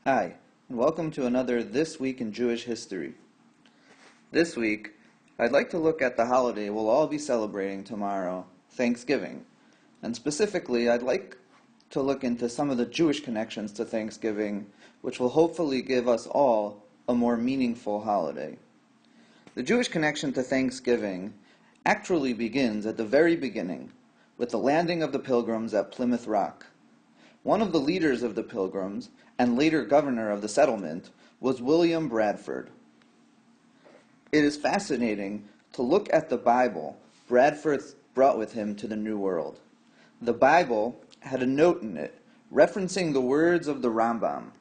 Hi, and welcome to another This Week in Jewish History. This week, I'd like to look at the holiday we'll all be celebrating tomorrow, Thanksgiving. And specifically, I'd like to look into some of the Jewish connections to Thanksgiving, which will hopefully give us all a more meaningful holiday. The Jewish connection to Thanksgiving actually begins at the very beginning, with the landing of the Pilgrims at Plymouth Rock. One of the leaders of the Pilgrims, and later governor of the settlement, was William Bradford. It is fascinating to look at the Bible Bradford brought with him to the New World. The Bible had a note in it referencing the words of the Rambam,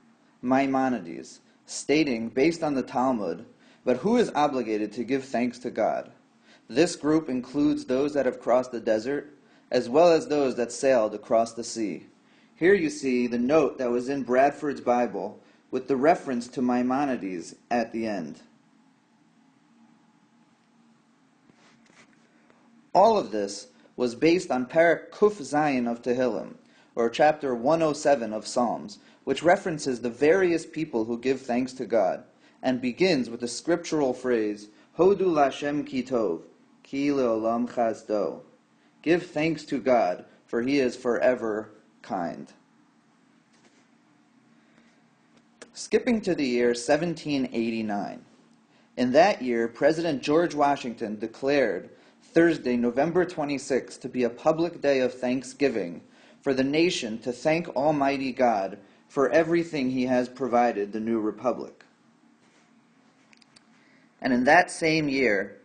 Maimonides, stating, based on the Talmud, but who is obligated to give thanks to God? This group includes those that have crossed the desert, as well as those that sailed across the sea. Here you see the note that was in Bradford's Bible with the reference to Maimonides at the end. All of this was based on Parak Kuf Zayin of Tehillim, or chapter 107 of Psalms, which references the various people who give thanks to God, and begins with the scriptural phrase, Hodu Lashem ki tov, ki leolam chazdo. Give thanks to God, for he is forever kind. Skipping to the year 1789. In that year, President George Washington declared Thursday, November 26, to be a public day of thanksgiving for the nation to thank Almighty God for everything he has provided the new republic. And in that same year,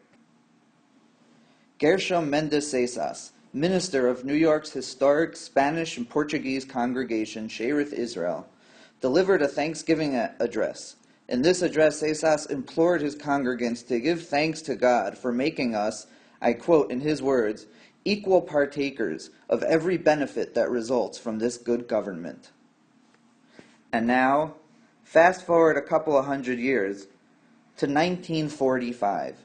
Gershom Mendes Sesas, minister of New York's historic Spanish and Portuguese congregation, Shearith Israel, delivered a Thanksgiving address. In this address, Sesas implored his congregants to give thanks to God for making us, I quote in his words, equal partakers of every benefit that results from this good government. And now, fast forward a couple of hundred years to 1945,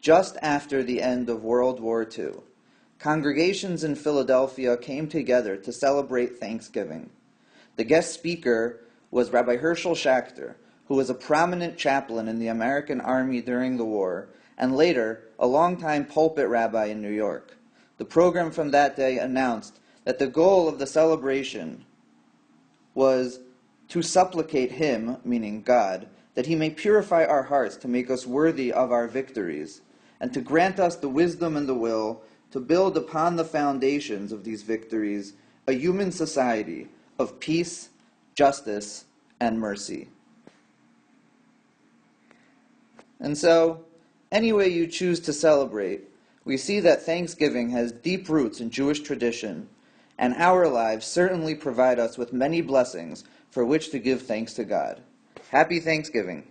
just after the end of World War II. Congregations in Philadelphia came together to celebrate Thanksgiving. The guest speaker was Rabbi Herschel Schachter, who was a prominent chaplain in the American Army during the war, and later a longtime pulpit rabbi in New York. The program from that day announced that the goal of the celebration was to supplicate him, meaning God, that he may purify our hearts to make us worthy of our victories, and to grant us the wisdom and the will to build upon the foundations of these victories a human society of peace, justice, and mercy. And so, any way you choose to celebrate, we see that Thanksgiving has deep roots in Jewish tradition, and our lives certainly provide us with many blessings for which to give thanks to God. Happy Thanksgiving.